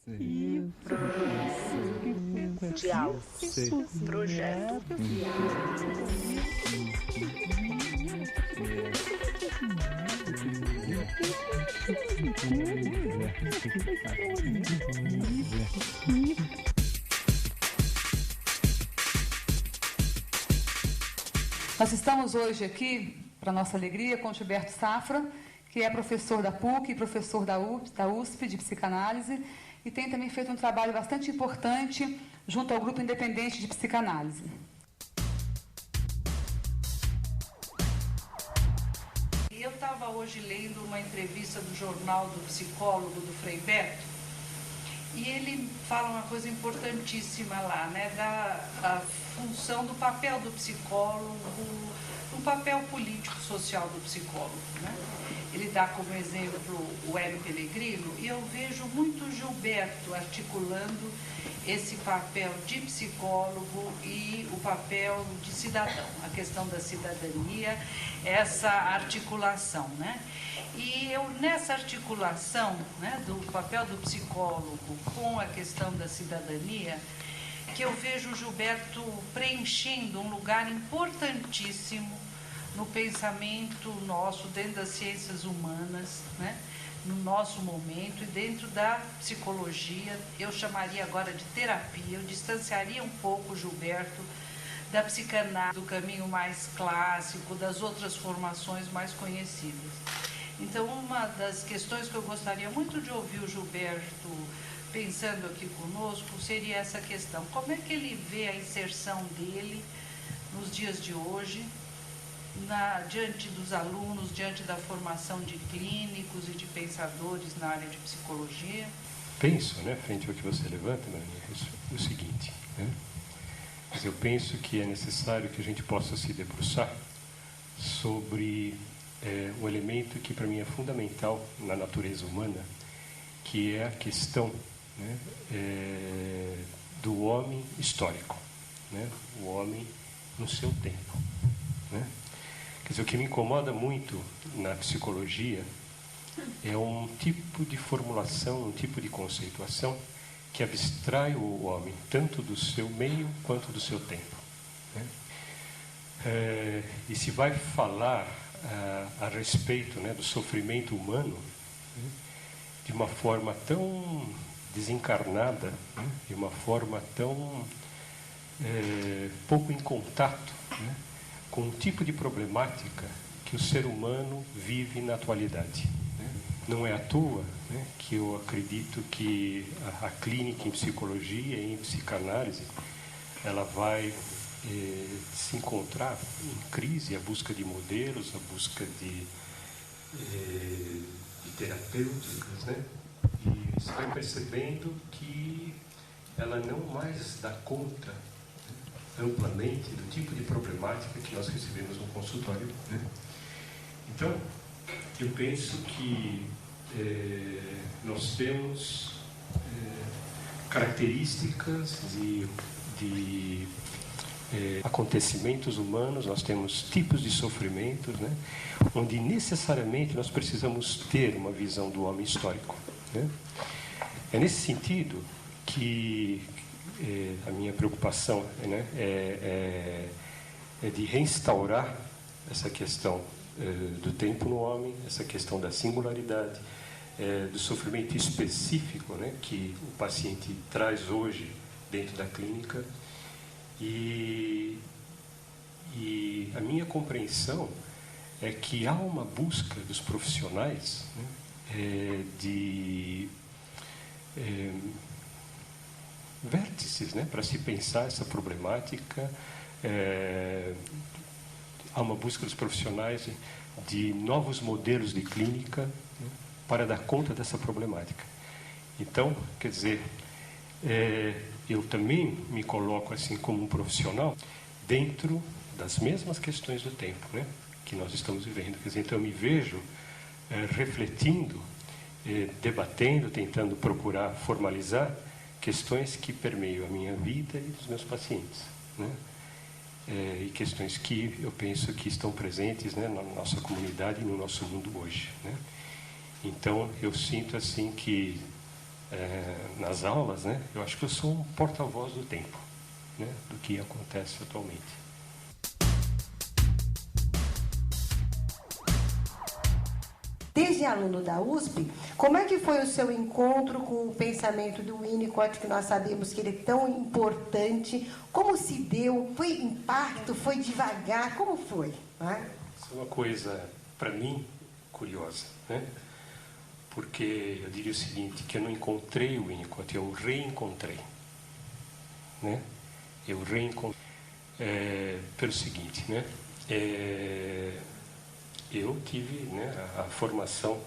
Projeto Nós estamos hoje aqui, para nossa alegria, com Gilberto Safra, que é professor da PUC e professor da USP de psicanálise, e tem também feito um trabalho bastante importante junto ao Grupo Independente de Psicanálise. Eu estava hoje lendo uma entrevista do jornal do psicólogo do Frei Beto, e ele fala uma coisa importantíssima lá, né, da função do papel do psicólogo, do papel político-social do psicólogo, né? Ele dá como exemplo o Hélio Pellegrino, e eu vejo muito Gilberto articulando esse papel de psicólogo e o papel de cidadão, a questão da cidadania, essa articulação, né? E eu, nessa articulação, né, do papel do psicólogo com a questão da cidadania, que eu vejo o Gilberto preenchendo um lugar importantíssimo no pensamento nosso, dentro das ciências humanas, né, no nosso momento, e dentro da psicologia. Eu chamaria agora de terapia, eu distanciaria um pouco o Gilberto da psicanálise, do caminho mais clássico, das outras formações mais conhecidas. Então, uma das questões que eu gostaria muito de ouvir o Gilberto pensando aqui conosco seria essa questão: como é que ele vê a inserção dele nos dias de hoje, diante dos alunos, diante da formação de clínicos e de pensadores na área de psicologia? Penso, né, frente ao que você levanta, Maria, o seguinte, né? Mas eu penso que é necessário que a gente possa se debruçar sobre um elemento que para mim é fundamental na natureza humana, que é a questão, né, do homem histórico, né, o homem no seu tempo, né? Quer dizer, o que me incomoda muito na psicologia é um tipo de formulação, um tipo de conceituação que abstrai o homem tanto do seu meio quanto do seu tempo, né? E se vai falar a respeito, né, do sofrimento humano, né, de uma forma tão desencarnada, né, de uma forma tão pouco em contato, né, com um tipo de problemática que o ser humano vive na atualidade, né? Não é à toa, né, que eu acredito que a clínica em psicologia e em psicanálise ela vai se encontrar em crise, a busca de modelos, a busca de terapêuticas, né? E você vai percebendo que ela não mais dá conta, né, amplamente do tipo de problemática que nós recebemos no consultório, né? Então, eu penso que nós temos características de acontecimentos humanos, nós temos tipos de sofrimentos, né, onde necessariamente nós precisamos ter uma visão do homem histórico, né? É nesse sentido que a minha preocupação, né, é de reinstaurar essa questão do tempo no homem, essa questão da singularidade, do sofrimento específico, né, que o paciente traz hoje dentro da clínica. E a minha compreensão é que há uma busca dos profissionais, né, de vértices, né, para se pensar essa problemática. Há uma busca dos profissionais de novos modelos de clínica, né, para dar conta dessa problemática. Então, quer dizer, eu também me coloco assim como um profissional dentro das mesmas questões do tempo, né, que nós estamos vivendo. Quer dizer, então eu me vejo refletindo, debatendo, tentando procurar formalizar questões que permeiam a minha vida e dos meus pacientes, né? E questões que eu penso que estão presentes, né, na nossa comunidade e no nosso mundo hoje, né? Então eu sinto assim que nas aulas, né? Eu acho que eu sou um porta-voz do tempo, né? Do que acontece atualmente. Desde aluno da USP, como é que foi o seu encontro com o pensamento do Winnicott, que nós sabemos que ele é tão importante? Como se deu? Foi impacto? Foi devagar? Como foi? Isso é uma coisa, para mim, curiosa, né? Porque eu diria o seguinte, que eu não encontrei o Winnicott, eu o reencontrei, né? Eu reencontrei pelo seguinte, né? Eu tive, né, a formação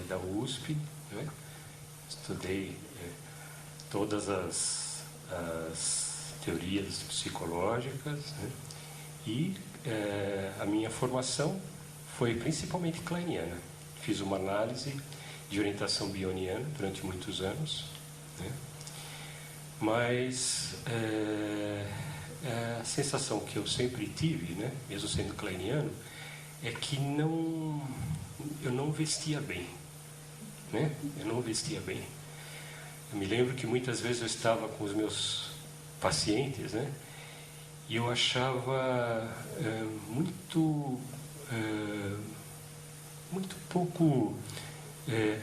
da USP, né? Estudei todas as teorias psicológicas, né? E a minha formação foi principalmente kleiniana. Fiz uma análise de orientação bioniana durante muitos anos, né? Mas a sensação que eu sempre tive, né, mesmo sendo kleiniano, é que eu não vestia bem, né? Eu não vestia bem. Eu me lembro que muitas vezes eu estava com os meus pacientes, né? E eu achava muito pouco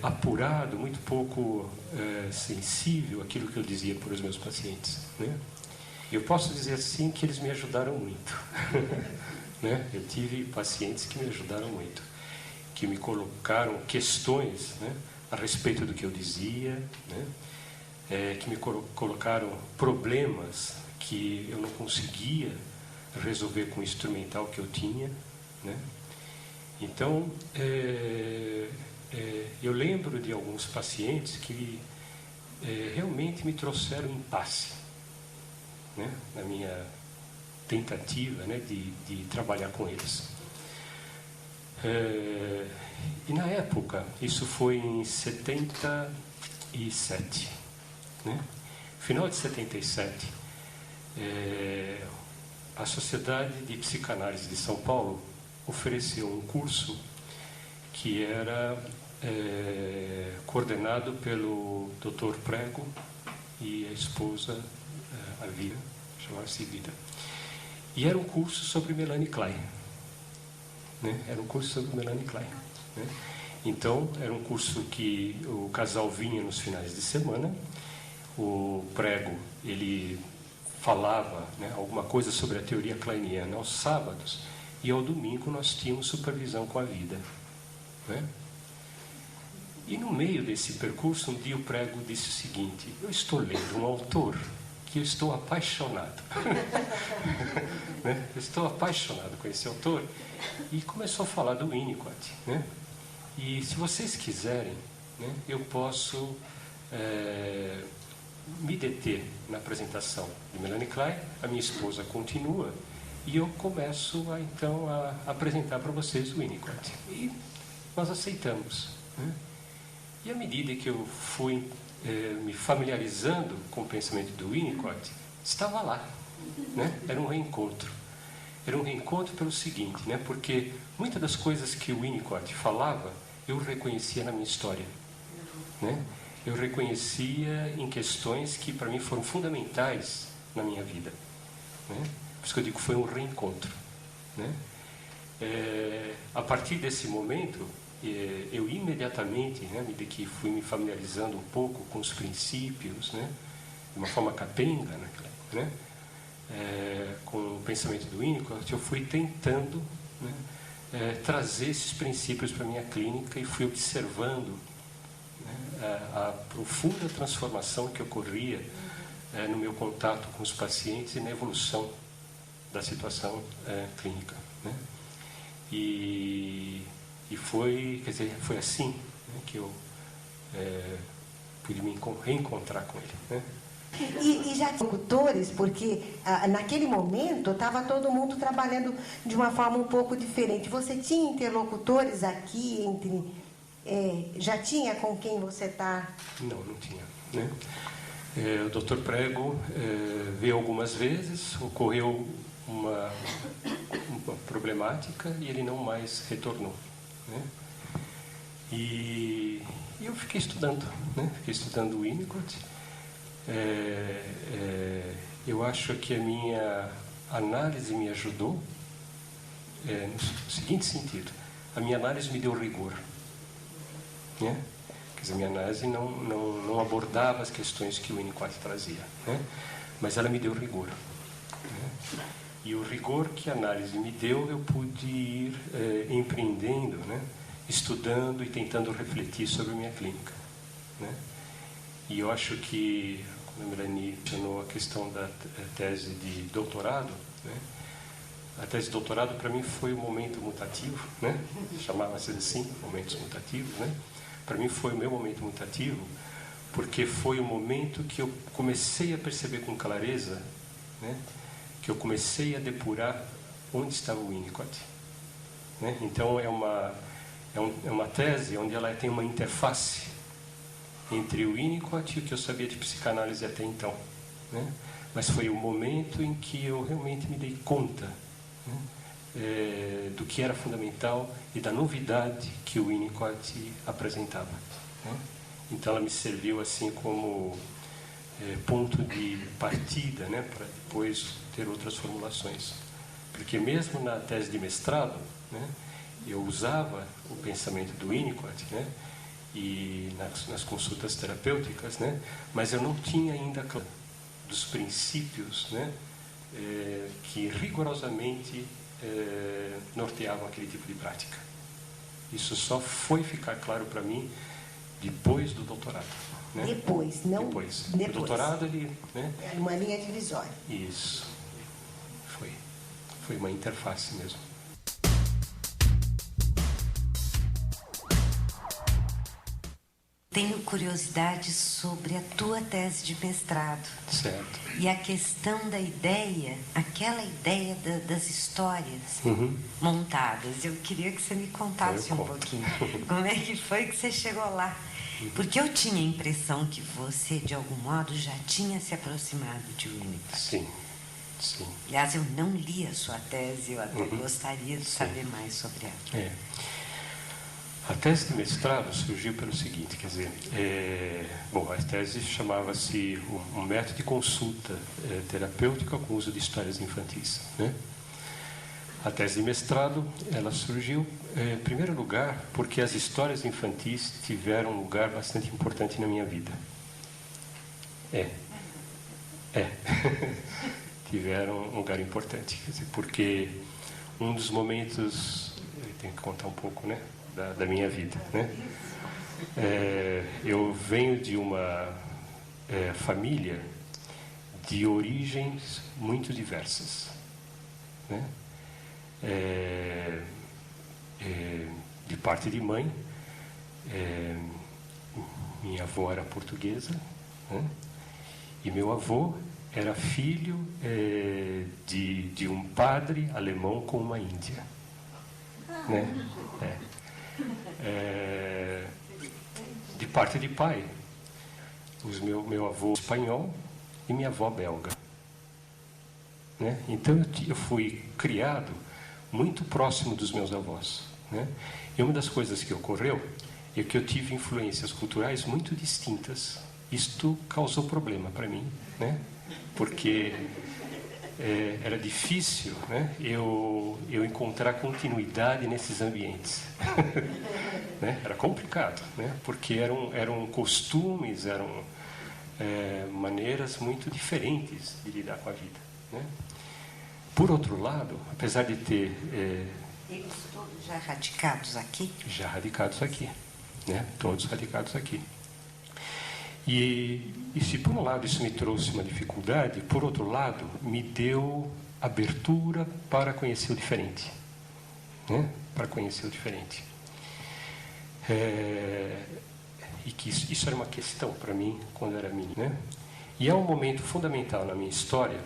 apurado, muito pouco sensível aquilo que eu dizia para os meus pacientes, né? Eu posso dizer assim que eles me ajudaram muito. Né? Eu tive pacientes que me ajudaram muito, que me colocaram questões, né, a respeito do que eu dizia, né, que me colocaram problemas que eu não conseguia resolver com o instrumental que eu tinha, né? Então, eu lembro de alguns pacientes que realmente me trouxeram impasse, né, na minha tentativa, né, de trabalhar com eles. E na época, isso foi em 77, né? Final de 77, a Sociedade de Psicanálise de São Paulo ofereceu um curso que era coordenado pelo Dr. Prego e a esposa, a Vida, chamava-se Vida. E era um curso sobre Melanie Klein, né? Era um curso sobre Melanie Klein, né? Então, era um curso que o casal vinha nos finais de semana, o Prego, ele falava, né, alguma coisa sobre a teoria kleiniana aos sábados, e ao domingo nós tínhamos supervisão com a Vida, né? E no meio desse percurso, um dia o Prego disse o seguinte: eu estou lendo um autor que eu estou apaixonado. Né? Eu estou apaixonado com esse autor. E começou a falar do Winnicott, né? E se vocês quiserem, né, eu posso me deter na apresentação de Melanie Klein, a minha esposa continua, e eu começo então a apresentar para vocês o Winnicott. E nós aceitamos, né? E à medida que eu fui me familiarizando com o pensamento do Winnicott, estava lá, né? Era um reencontro. Era um reencontro pelo seguinte, né? Porque muitas das coisas que o Winnicott falava, eu reconhecia na minha história, né? Eu reconhecia em questões que para mim foram fundamentais na minha vida, né? Por isso que eu digo que foi um reencontro, né? A partir desse momento, eu imediatamente, né, à medida que fui me familiarizando um pouco com os princípios, né, de uma forma capenga, né, com o pensamento do Winnicott, eu fui tentando, né, trazer esses princípios para a minha clínica e fui observando, né, a profunda transformação que ocorria no meu contato com os pacientes e na evolução da situação clínica, né. E foi, quer dizer, foi assim, né, que eu pude me reencontrar com ele, né? E já tinha locutores, porque naquele momento estava todo mundo trabalhando de uma forma um pouco diferente. Você tinha interlocutores aqui já tinha com quem você está? Não, não tinha, né? O Dr. Prego veio algumas vezes, ocorreu uma problemática e ele não mais retornou, né? E eu fiquei estudando, né? Fiquei estudando o Winnicott. Eu acho que a minha análise me ajudou no seguinte sentido: a minha análise me deu rigor, né? Quer dizer, a minha análise não abordava as questões que o Winnicott trazia, né? Mas ela me deu rigor, né? E o rigor que a análise me deu, eu pude ir empreendendo, né? Estudando e tentando refletir sobre a minha clínica, né? E eu acho que, quando a Melanie mencionou a questão da tese de doutorado, né? A tese de doutorado, para mim, foi um momento mutativo, né? Chamava-se assim, momentos mutativos, né? Para mim, foi o meu momento mutativo, porque foi o momento que eu comecei a perceber com clareza, né? Que eu comecei a depurar onde estava o Winnicott, né? Então, é uma tese onde ela tem uma interface entre o Winnicott e o que eu sabia de psicanálise até então, né? Mas foi o momento em que eu realmente me dei conta, né? Do que era fundamental e da novidade que o Winnicott apresentava, né? Então ela me serviu assim como ponto de partida, né? Para depois ter outras formulações, porque mesmo na tese de mestrado, né? Eu usava o pensamento do Winnicott, né? E nas consultas terapêuticas, né? Mas eu não tinha ainda claro dos princípios, né? Que rigorosamente norteavam aquele tipo de prática. Isso só foi ficar claro para mim depois do doutorado, né? Depois. O doutorado, ele, né? É uma linha divisória. Isso. Foi uma interface mesmo. Tenho curiosidade sobre a tua tese de mestrado. Certo. E a questão da ideia, aquela ideia das histórias montadas. Eu queria que você me contasse um pouquinho. Como é que foi que você chegou lá? Porque eu tinha a impressão que você, de algum modo, já tinha se aproximado de Winnicott. Sim, sim. Aliás, eu não li a sua tese, eu até gostaria de saber mais sobre ela. A tese de mestrado surgiu pelo seguinte, quer dizer, a tese chamava-se um método de consulta terapêutica com uso de histórias infantis, né? A tese de mestrado, ela surgiu, em primeiro lugar, porque as histórias infantis tiveram um lugar bastante importante na minha vida. Tiveram um lugar importante, quer dizer, porque um dos momentos, eu tenho que contar um pouco, né? Da minha vida, né? Eu venho de uma família de origens muito diversas, né? De parte de mãe, minha avó era portuguesa, né? E meu avô era filho de um padre alemão com uma índia, né? De parte de pai, meu avô espanhol e minha avó belga, né? Então eu fui criado muito próximo dos meus avós, né? E uma das coisas que ocorreu é que eu tive influências culturais muito distintas. Isto causou problema para mim, né? Porque era difícil, né? Eu encontrar continuidade nesses ambientes. Né? Era complicado, né? Porque eram costumes, eram maneiras muito diferentes de lidar com a vida, né? Por outro lado, apesar de ter... Eles todos já radicados aqui? Já radicados aqui, né? Todos radicados aqui. E se por um lado isso me trouxe uma dificuldade, por outro lado me deu abertura para conhecer o diferente, né? Para conhecer o diferente. E que isso era uma questão para mim quando eu era menino, né? E é um momento fundamental na minha história,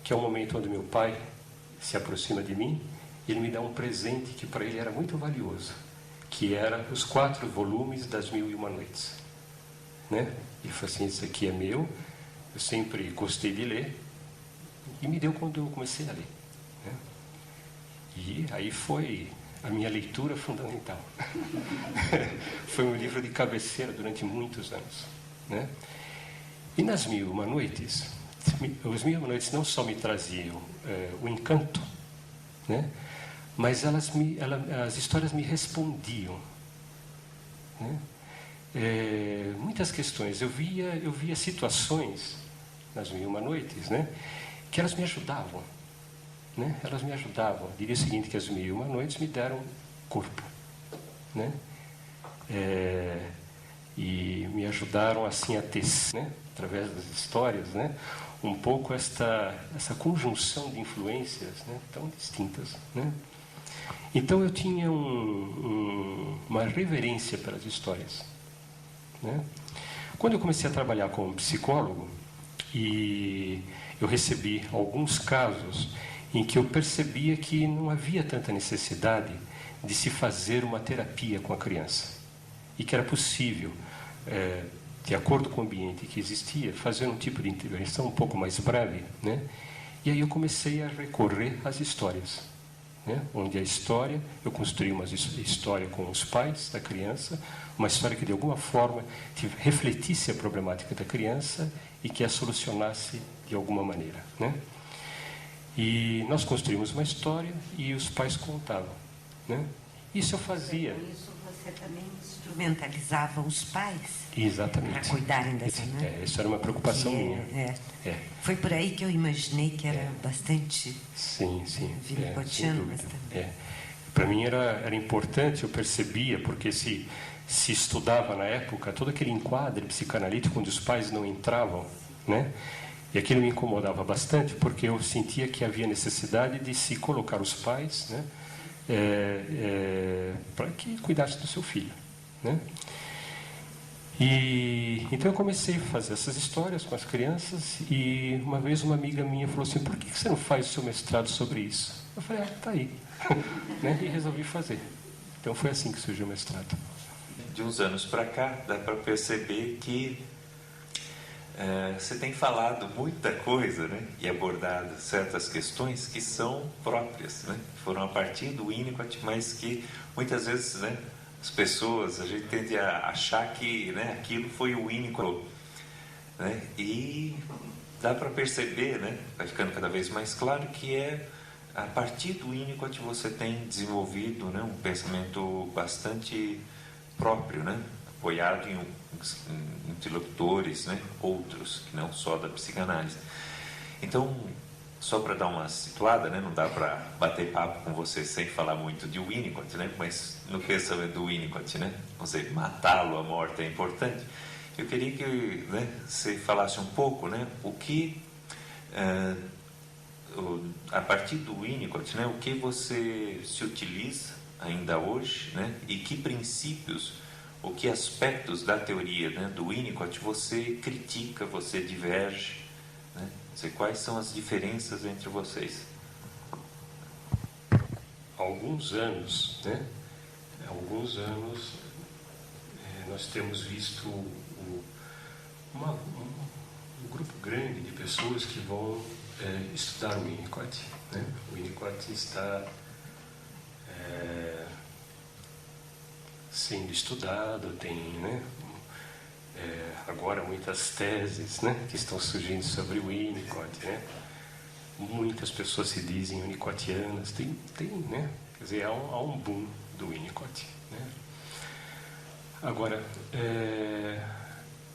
que é o momento onde meu pai se aproxima de mim e ele me dá um presente que para ele era muito valioso, que era os 4 volumes das 1001 Noites, né? Ele falou assim: isso aqui é meu, eu sempre gostei de ler, e me deu quando eu comecei a ler, né? E aí foi a minha leitura fundamental. Foi um livro de cabeceira durante muitos anos, né? E nas Mil e Uma Noites, os Mil e Uma Noites não só me traziam o encanto, né? Mas as histórias me respondiam, né? Muitas questões. Eu via situações nas Mil e Uma Noites, né? Que elas me ajudavam, né? Elas me ajudavam. Eu diria o seguinte, que as Mil e Uma Noites me deram corpo, né? E me ajudaram assim a tecer, né? Através das histórias, né? Um pouco essa conjunção de influências, né? Tão distintas, né? Então eu tinha uma reverência pelas histórias, né? Quando eu comecei a trabalhar como psicólogo, e eu recebi alguns casos em que eu percebia que não havia tanta necessidade de se fazer uma terapia com a criança, e que era possível, de acordo com o ambiente que existia, fazer um tipo de intervenção um pouco mais breve, né? E aí eu comecei a recorrer às histórias, né? Onde eu construí uma história com os pais da criança, uma história que de alguma forma refletisse a problemática da criança e que a solucionasse de alguma maneira, né? E nós construímos uma história e os pais contavam, né? Isso eu fazia. Isso você também instrumentalizava os pais? Exatamente. Para cuidarem dessa, né? Isso era uma preocupação minha. Foi por aí que eu imaginei que era bastante winnicottiano, mas também. Para mim era importante, eu percebia, porque se estudava na época todo aquele enquadre psicanalítico onde os pais não entravam, né? E aquilo me incomodava bastante, porque eu sentia que havia necessidade de se colocar os pais, né? Para que cuidasse do seu filho, né? E então eu comecei a fazer essas histórias com as crianças, e uma vez uma amiga minha falou assim: por que você não faz o seu mestrado sobre isso? Eu falei: tá aí. Né? E resolvi fazer. Então foi assim que surgiu o mestrado. De uns anos para cá, dá para perceber que você tem falado muita coisa, né? E abordado certas questões que são próprias, né? Foram a partir do Winnicott, mas que muitas vezes, né, as pessoas, a gente tende a achar que, né, aquilo foi o Winnicott, né? E dá para perceber, né, vai ficando cada vez mais claro que a partir do Winnicott você tem desenvolvido, né, um pensamento bastante próprio, né, apoiado em interlocutores, né, outros, que não só da psicanálise. Então, só para dar uma situada, né, não dá para bater papo com você sem falar muito de Winnicott, né, mas no pensamento do Winnicott, né, você matá-lo, a morte é importante. Eu queria que, né, você falasse um pouco, né, o que a partir do Winnicott, né, o que você se utiliza ainda hoje, né, e que princípios, ou que aspectos da teoria, né, do Winnicott você critica, você diverge, né? Quais são as diferenças entre vocês? Há alguns anos, né, nós temos visto um grupo grande de pessoas que vão estudar o Winnicott, né? O Winnicott está sendo estudado, tem, né, agora muitas teses, né, que estão surgindo sobre o Winnicott, né? Muitas pessoas se dizem winnicottianas, tem, né? Quer dizer, há um boom do Winnicott, né? Agora,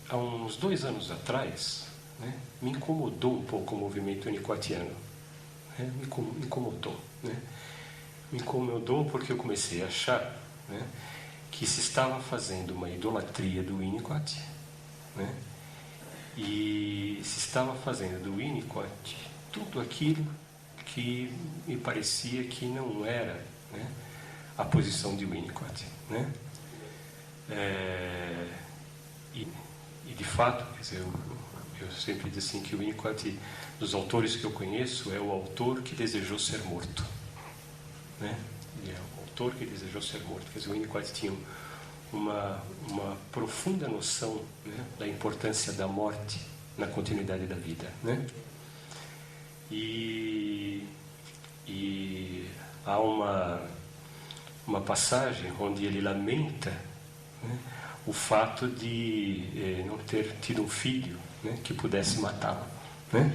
há uns 2 anos atrás, né, me incomodou um pouco o movimento winnicottiano, né? Me incomodou, né? Me incomodou porque eu comecei a achar, né, que se estava fazendo uma idolatria do Winnicott, né? E se estava fazendo do Winnicott tudo aquilo que me parecia que não era, né, a posição de Winnicott, né? E de fato, quer dizer, eu sempre digo assim que o Winnicott, dos autores que eu conheço, é o autor que desejou ser morto, né? Ele é o autor que desejou ser morto. Quer dizer, o Winnicott tinha uma profunda noção, né, da importância da morte na continuidade da vida, né? E há uma passagem onde ele lamenta, né, o fato de não ter tido um filho, né, que pudesse matá-lo, né?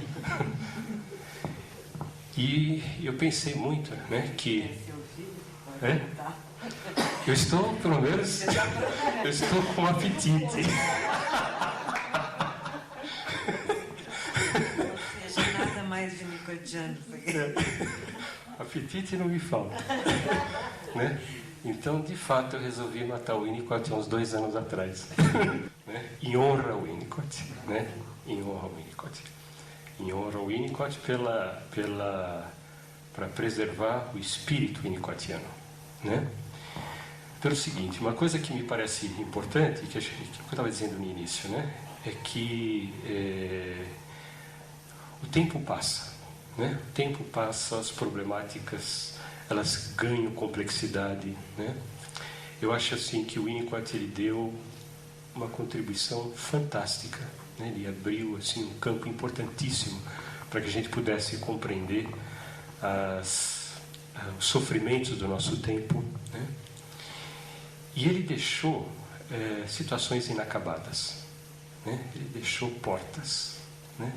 E eu pensei muito, né, que eu estou, pelo menos, eu estou com apetite. Ou seja, nada mais winnicottiano. Apetite não me falta, né? Então, de fato, eu resolvi matar o Winnicott há uns 2 anos atrás, né? Em honra ao Winnicott, né? Em honra ao Winnicott. Em honra ao Winnicott para preservar o espírito winnicottiano, né? Então, é o seguinte, uma coisa que me parece importante, que eu estava dizendo no início, né? É que o tempo passa, né? O tempo passa, as problemáticas elas ganham complexidade, né? Eu acho assim que o Winnicott ele deu uma contribuição fantástica, né? Ele abriu assim um campo importantíssimo para que a gente pudesse compreender os sofrimentos do nosso tempo, né? E ele deixou situações inacabadas, né? Ele deixou portas, né?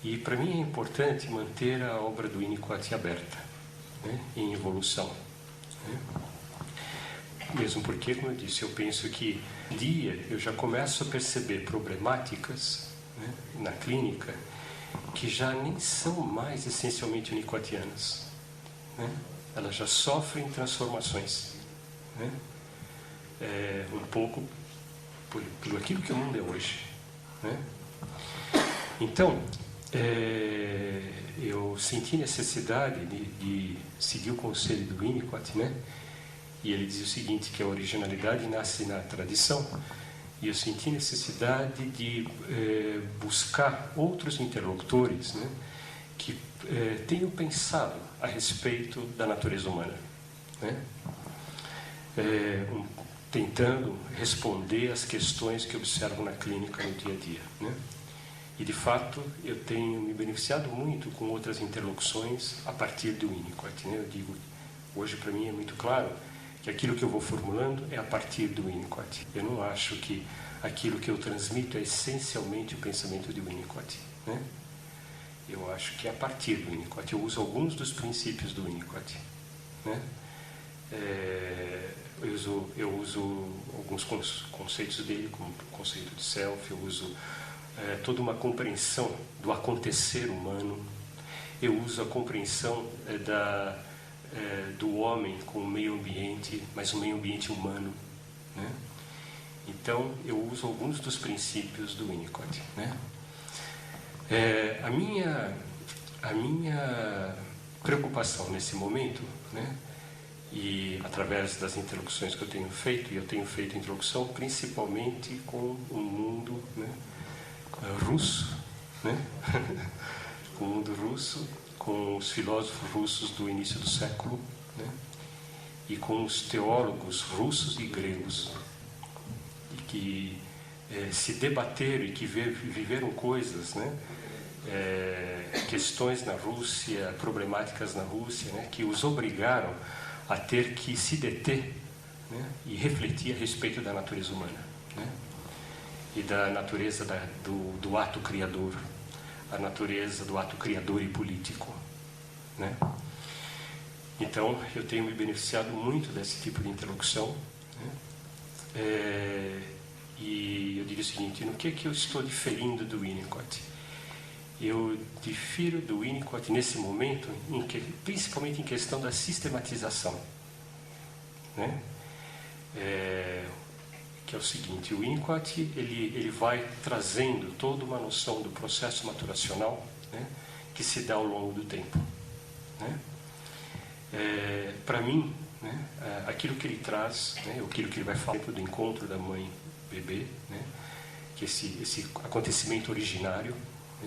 E para mim é importante manter a obra do Winnicott aberta, né, em evolução, né? Mesmo porque, como eu disse, eu penso que dia eu já começo a perceber problemáticas, né, na clínica que já nem são mais essencialmente winnicottianas, né? Elas já sofrem transformações, né? Um pouco por aquilo que o mundo é hoje, né? Então, eu senti necessidade de seguir o conselho do Winnicott, né? E ele diz o seguinte, que a originalidade nasce na tradição, e eu senti necessidade de buscar outros interlocutores, né, que tenham pensado a respeito da natureza humana, né? Tentando responder às questões que observo na clínica no dia a dia, né? E, de fato, eu tenho me beneficiado muito com outras interlocuções a partir do Winnicott, né? Eu digo, hoje para mim é muito claro que aquilo que eu vou formulando é a partir do Winnicott. Eu não acho que aquilo que eu transmito é essencialmente o pensamento de Winnicott, né? Eu acho que é a partir do Winnicott. Eu uso alguns dos princípios do Winnicott, né? Eu uso alguns conceitos dele, como o conceito de self, eu uso toda uma compreensão do acontecer humano, eu uso a compreensão do homem com o meio ambiente, mas o meio ambiente humano, né? Então, eu uso alguns dos princípios do Winnicott, né? A minha preocupação nesse momento, né, e através das interlocuções que eu tenho feito, e eu tenho feito interlocução principalmente com o mundo, né, russo, né? Com o mundo russo, com os filósofos russos do início do século, né? E com os teólogos russos e gregos, e que se debateram e que viveram coisas, né? Questões na Rússia, problemáticas na Rússia, né? Que os obrigaram a ter que se deter, né? E refletir a respeito da natureza humana, né? E da natureza do ato criador, a natureza do ato criador e político, né? Então, eu tenho me beneficiado muito desse tipo de interlocução, né? E eu digo o seguinte, no que eu estou diferindo do Winnicott? Eu difiro do Winnicott nesse momento, principalmente em questão da sistematização, né? Que é o seguinte, o Winnicott ele vai trazendo toda uma noção do processo maturacional, né, que se dá ao longo do tempo, né? Para mim, né, aquilo que ele traz, né, aquilo que ele vai falar do encontro da mãe-bebê, né, que esse acontecimento originário,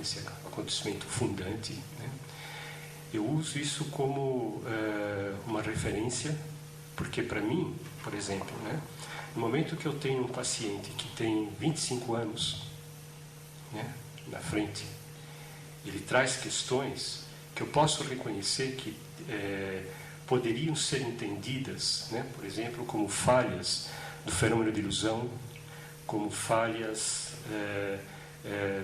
esse acontecimento fundante, né, eu uso isso como uma referência, porque para mim, por exemplo, né, no momento que eu tenho um paciente que tem 25 anos, né, na frente, ele traz questões que eu posso reconhecer que poderiam ser entendidas, né, por exemplo, como falhas do fenômeno de ilusão, como falhas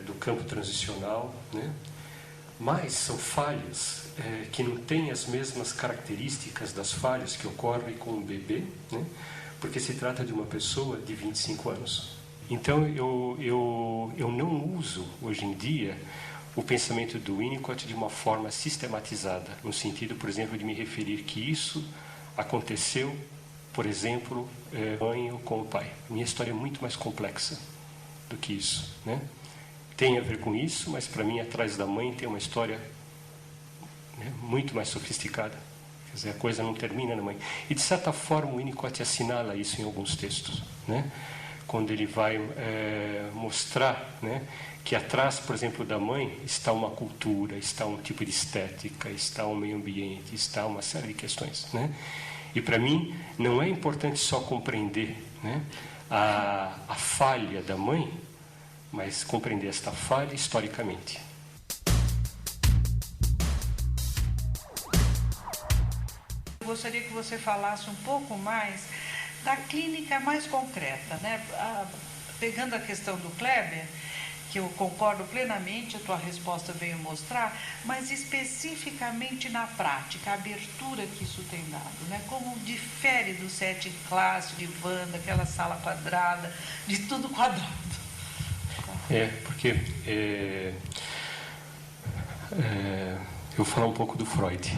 do campo transicional, né? Mas são falhas que não têm as mesmas características das falhas que ocorrem com um bebê, né? Porque se trata de uma pessoa de 25 anos. Então, eu não uso, hoje em dia, o pensamento do Winnicott de uma forma sistematizada, no sentido, por exemplo, de me referir que isso aconteceu, por exemplo, mãe ou com o pai. Minha história é muito mais complexa do que isso, né? Tem a ver com isso, mas para mim, atrás da mãe tem uma história, né, muito mais sofisticada. Quer dizer, a coisa não termina na mãe. E, de certa forma, o Winnicott assinala isso em alguns textos, né? Quando ele vai mostrar, né, que atrás, por exemplo, da mãe está uma cultura, está um tipo de estética, está um meio ambiente, está uma série de questões, né? E, para mim, não é importante só compreender, né, a falha da mãe, mas compreender esta falha historicamente. Eu gostaria que você falasse um pouco mais da clínica mais concreta, né? Pegando a questão do Kleber, que eu concordo plenamente, a tua resposta veio mostrar, mas especificamente na prática, a abertura que isso tem dado, né? Como difere do setting clássico de Wanda, aquela sala quadrada, de tudo quadrado. Porque eu vou falar um pouco do Freud.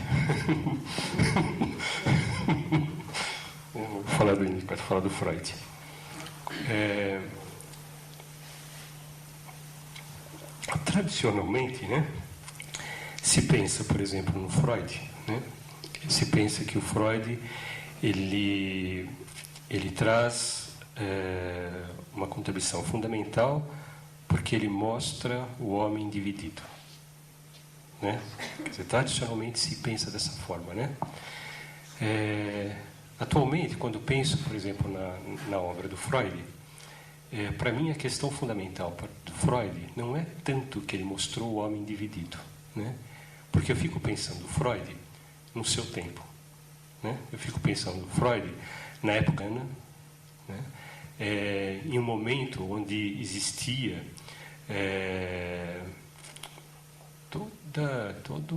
Eu vou falar do Winnicott, vou falar do Freud. Tradicionalmente, né, se pensa, por exemplo, no Freud, né, se pensa que o Freud ele traz uma contribuição fundamental porque ele mostra o homem dividido, né? Quer dizer, tradicionalmente se pensa dessa forma, né? Atualmente, quando penso, por exemplo, na obra do Freud, para mim a questão fundamental do Freud não é tanto que ele mostrou o homem dividido, né? Porque eu fico pensando Freud no seu tempo, né? Eu fico pensando Freud na época, né? Em um momento onde existia toda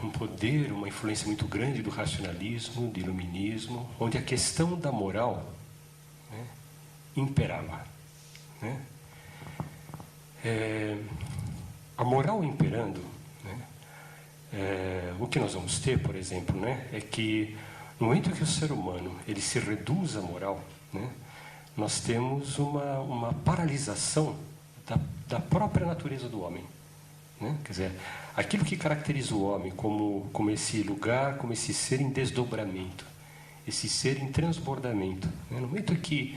um poder, uma influência muito grande do racionalismo, do iluminismo, onde a questão da moral, né, imperava, né? A moral imperando, né, o que nós vamos ter, por exemplo, né, é que no momento que o ser humano ele se reduz à moral, né, nós temos uma paralisação da própria natureza do homem, né? Quer dizer, aquilo que caracteriza o homem como esse lugar, como esse ser em desdobramento, esse ser em transbordamento, né? No momento que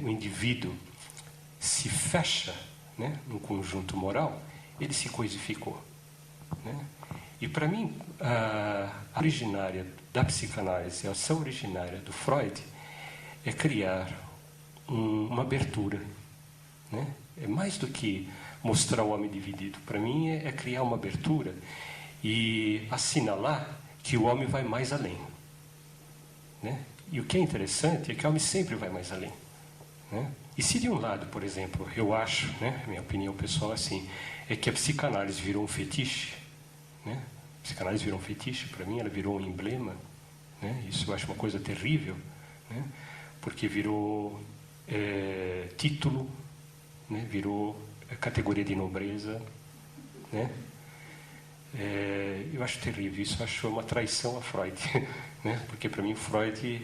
o indivíduo se fecha, né, num conjunto moral, ele se coisificou, né? E para mim, a originária da psicanálise, a ação originária do Freud, é criar uma abertura, né? É mais do que mostrar o homem dividido. Para mim, é criar uma abertura e assinalar que o homem vai mais além, né? E o que é interessante é que o homem sempre vai mais além, né? E se de um lado, por exemplo, eu acho, né, minha opinião pessoal assim, é que a psicanálise virou um fetiche, né? A psicanálise virou um fetiche, para mim ela virou um emblema, né? Isso eu acho uma coisa terrível, né? Porque virou título, né? Virou categoria de nobreza, né? Eu acho terrível, isso eu acho uma traição a Freud, né? Porque para mim Freud,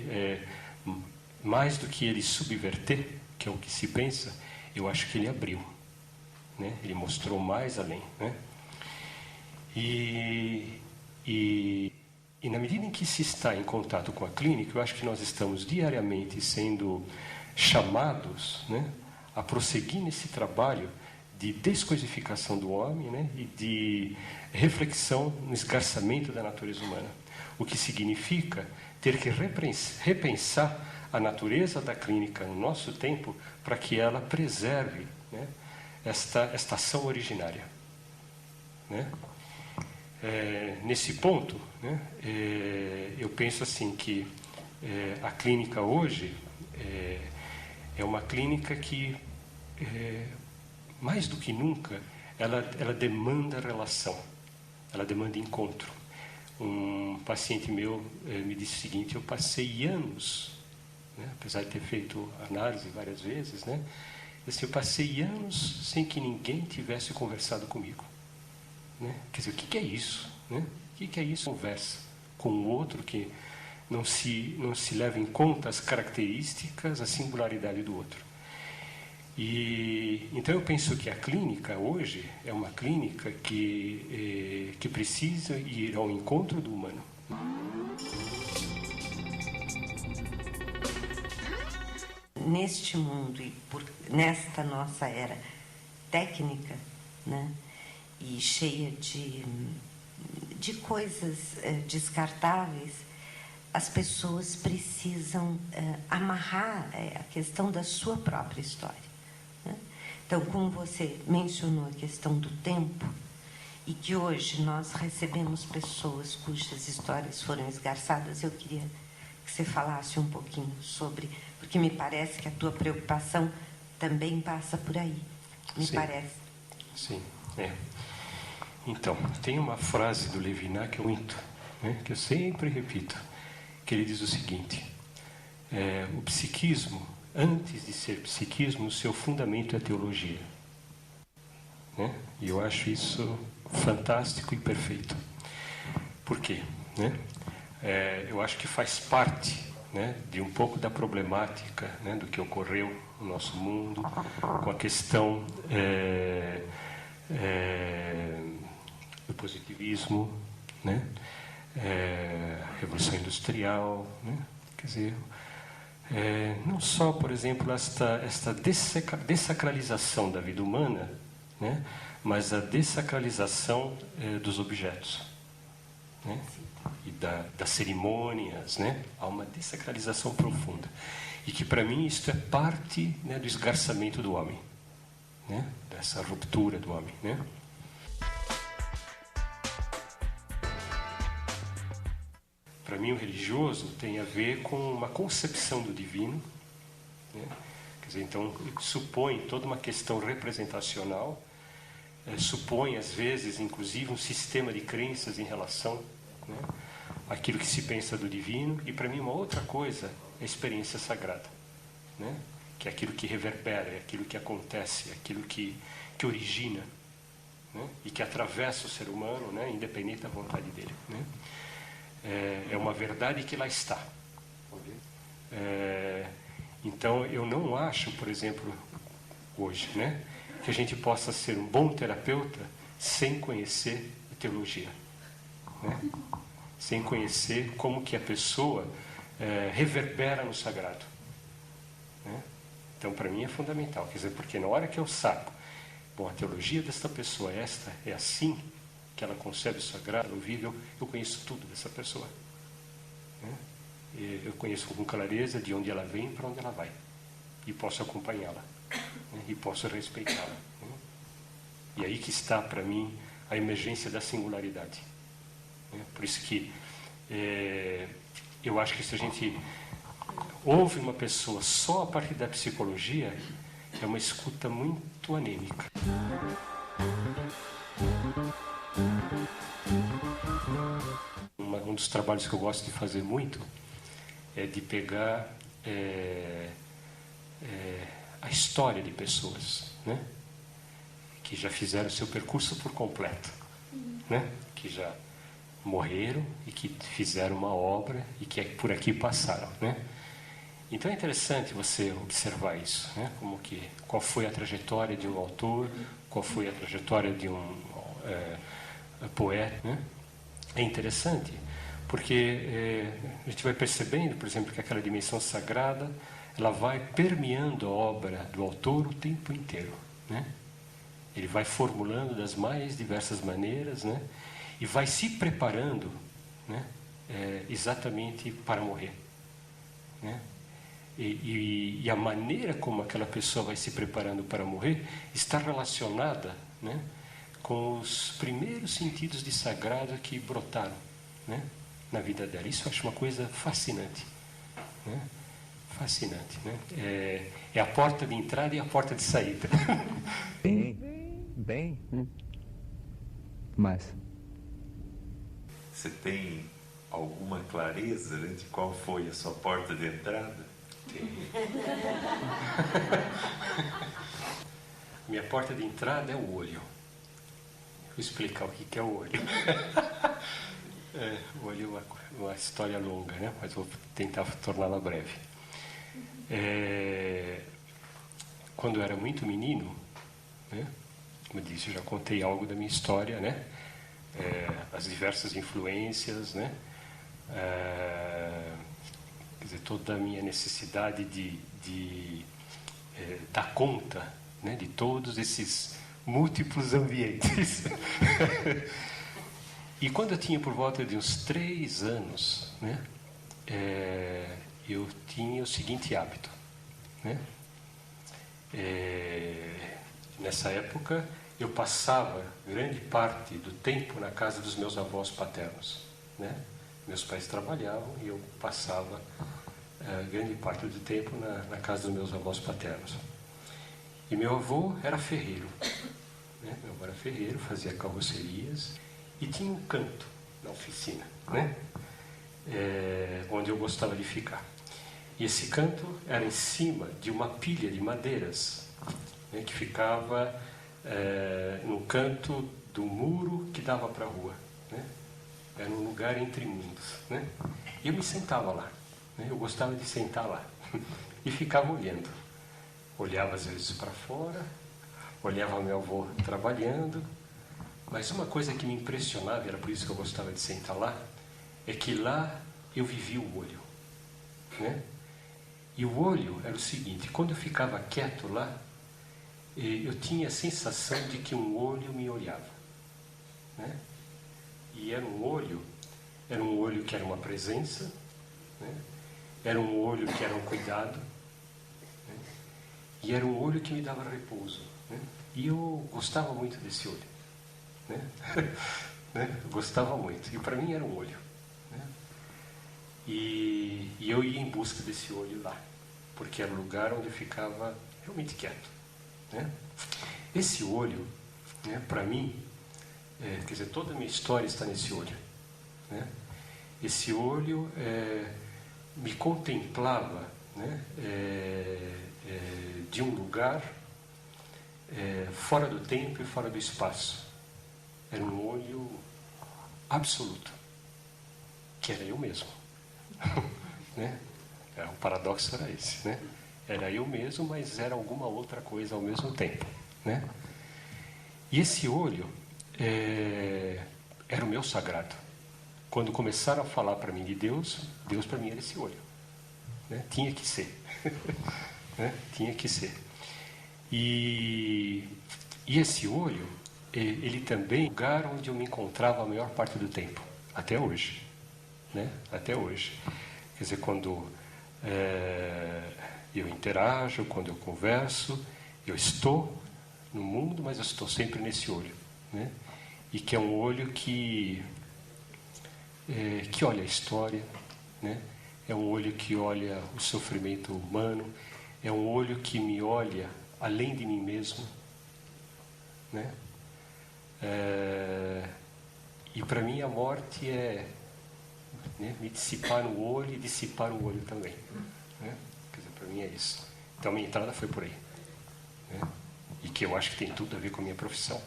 mais do que ele subverter, que é o que se pensa, eu acho que ele abriu, né? Ele mostrou mais além, né? E na medida em que se está em contato com a clínica, eu acho que nós estamos diariamente sendo chamados, né, a prosseguir nesse trabalho de descoisificação do homem, né, e de reflexão no esgarçamento da natureza humana. O que significa ter que repensar a natureza da clínica no nosso tempo para que ela preserve, né, esta ação originária, né? nesse ponto, né, eu penso assim que a clínica hoje é uma clínica que, mais do que nunca, ela demanda relação, ela demanda encontro. Um paciente meu me disse o seguinte: eu passei anos, né, apesar de ter feito análise várias vezes, né, assim, eu passei anos sem que ninguém tivesse conversado comigo. Né? Quer dizer, o que é isso? Né? O que é isso? Conversa com o outro que não se leva em conta as características, a singularidade do outro. E então eu penso que a clínica hoje é uma clínica que precisa ir ao encontro do humano. Neste mundo e nesta nossa era técnica, né, e cheia de coisas descartáveis, as pessoas precisam amarrar a questão da sua própria história. Né? Então, como você mencionou a questão do tempo, e que hoje nós recebemos pessoas cujas histórias foram esgarçadas, eu queria que você falasse um pouquinho sobre, porque me parece que a tua preocupação também passa por aí, me parece. Sim, Então, tem uma frase do Levinas que eu muito, né, que eu sempre repito, que ele diz o seguinte: o psiquismo, antes de ser psiquismo, o seu fundamento é teologia. Né? E eu acho isso fantástico e perfeito. Por quê? Né? Eu acho que faz parte, né, de um pouco da problemática, né, do que ocorreu no nosso mundo, com a questão do positivismo, né, Revolução Industrial, né, quer dizer, não só, por exemplo, esta dessacralização da vida humana, né, mas a dessacralização dos objetos, né, e das cerimônias, né, há uma dessacralização profunda. E que, para mim, isto é parte, né, do esgarçamento do homem, né, dessa ruptura do homem. Né? Para mim, o religioso tem a ver com uma concepção do divino, né? Quer dizer, então, supõe toda uma questão representacional, supõe, às vezes, inclusive, um sistema de crenças em relação, né, àquilo que se pensa do divino. E, para mim, uma outra coisa é a experiência sagrada, né? Que é aquilo que reverbera, é aquilo que acontece, é aquilo que origina, né? E que atravessa o ser humano, né, independente da vontade dele. Né? É uma verdade que lá está. Então, eu não acho, por exemplo, hoje, né, que a gente possa ser um bom terapeuta sem conhecer a teologia, né? Sem conhecer como que a pessoa reverbera no sagrado. Né? Então, para mim é fundamental, quer dizer, porque na hora que eu saco, bom, a teologia desta pessoa é assim que ela concebe o sagrado, o vive, eu conheço tudo dessa pessoa. Né? Eu conheço com clareza de onde ela vem e para onde ela vai. E posso acompanhá-la. Né? E posso respeitá-la. Né? E aí que está, para mim, a emergência da singularidade. Né? Por isso que eu acho que se a gente ouve uma pessoa só a partir da psicologia, é uma escuta muito anêmica. Um dos trabalhos que eu gosto de fazer muito é de pegar a história de pessoas, né, que já fizeram o seu percurso por completo, né, que já morreram e que fizeram uma obra e que por aqui passaram, né? Então é interessante você observar isso, né? Qual foi a trajetória de um autor, qual foi a trajetória de um poeta, né? É interessante porque a gente vai percebendo, por exemplo, que aquela dimensão sagrada ela vai permeando a obra do autor o tempo inteiro, né? Ele vai formulando das mais diversas maneiras, né? E vai se preparando, né, exatamente para morrer, né? E a maneira como aquela pessoa vai se preparando para morrer está relacionada, né, com os primeiros sentidos de sagrado que brotaram, né, na vida dela. Isso eu acho uma coisa fascinante, né? Fascinante, né? É a porta de entrada e a porta de saída. Bem. Mas você tem alguma clareza, né, de qual foi a sua porta de entrada? Minha porta de entrada é o olho. Vou explicar o que é o olho. O olho é uma história longa, né? Mas vou tentar torná-la breve. Quando eu era muito menino, né? Como eu disse, eu já contei algo da minha história, né? As diversas influências, né? Quer dizer, toda a minha necessidade de dar conta, né, de todos esses múltiplos ambientes. E quando eu tinha por volta de uns 3 anos, né, eu tinha o seguinte hábito, né? Nessa época, eu passava grande parte do tempo na casa dos meus avós paternos, né? Meus pais trabalhavam e eu passava grande parte do tempo na casa dos meus avós paternos. E meu avô era ferreiro, né? Meu avô era ferreiro, fazia carrocerias e tinha um canto na oficina, né? Onde eu gostava de ficar. E esse canto era em cima de uma pilha de madeiras, né, que ficava no canto do muro que dava para a rua, né? Era um lugar entre mundos, né? E eu me sentava lá, né? Eu gostava de sentar lá e ficava olhando. Olhava às vezes para fora, olhava meu avô trabalhando, mas uma coisa que me impressionava, era por isso que eu gostava de sentar lá, é que lá eu vivia o olho, né? E o olho era o seguinte: quando eu ficava quieto lá, eu tinha a sensação de que um olho me olhava, né? E era um olho que era uma presença, né? Era um olho que era um cuidado, né? E era um olho que me dava repouso, né? E eu gostava muito desse olho, né? Né? Eu gostava muito, e para mim era um olho, né? E eu ia em busca desse olho lá, porque era o lugar onde eu ficava realmente quieto, né? Esse olho, né, para mim, quer dizer, toda a minha história está nesse olho, né? Esse olho me contemplava, né, de um lugar fora do tempo e fora do espaço. Era um olho absoluto, que era eu mesmo. Né? O paradoxo era esse, né? Era eu mesmo, mas era alguma outra coisa ao mesmo tempo, né? E esse olho era o meu sagrado. Quando começaram a falar para mim de Deus, Deus para mim era esse olho, né? Tinha que ser. Né? Tinha que ser. E esse olho, ele também é o lugar onde eu me encontrava a maior parte do tempo, até hoje, né? Até hoje. Quer dizer, quando eu interajo, quando eu converso, eu estou no mundo, mas eu estou sempre nesse olho, né? E que é um olho que olha a história, né? É um olho que olha o sofrimento humano, é um olho que me olha além de mim mesmo, né? E para mim a morte é, né, me dissipar no olho e dissipar o olho também, né? Quer dizer, para mim é isso. Então a minha entrada foi por aí, né? E que eu acho que tem tudo a ver com a minha profissão,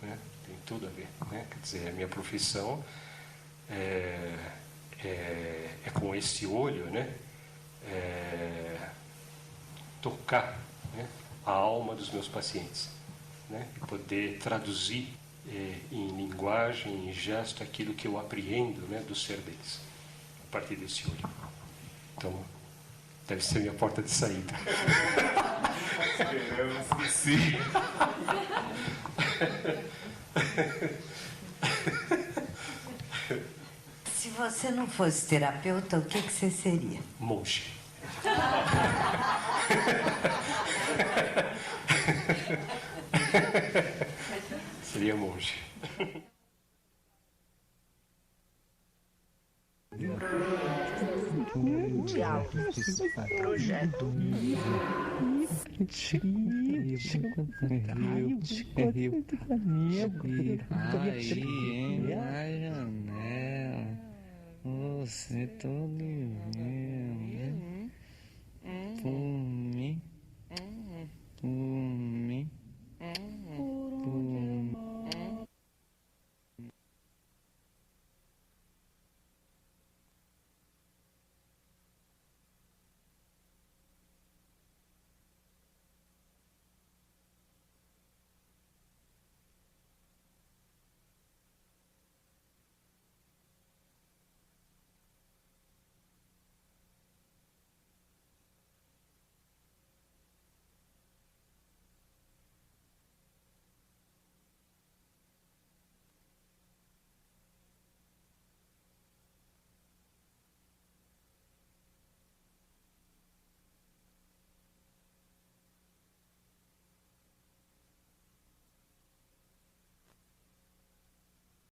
né? Tem tudo a ver, né? Quer dizer, a minha profissão é com esse olho, né? Tocar, né, a alma dos meus pacientes, né? E poder traduzir em linguagem, em gesto, aquilo que eu apreendo, né, do ser deles, a partir desse olho. Então, deve ser minha porta de saída. Esperamos que sim. Se você não fosse terapeuta, o que você seria? Monge. Ele é monge. Projeto. Aí, na janela. Você todo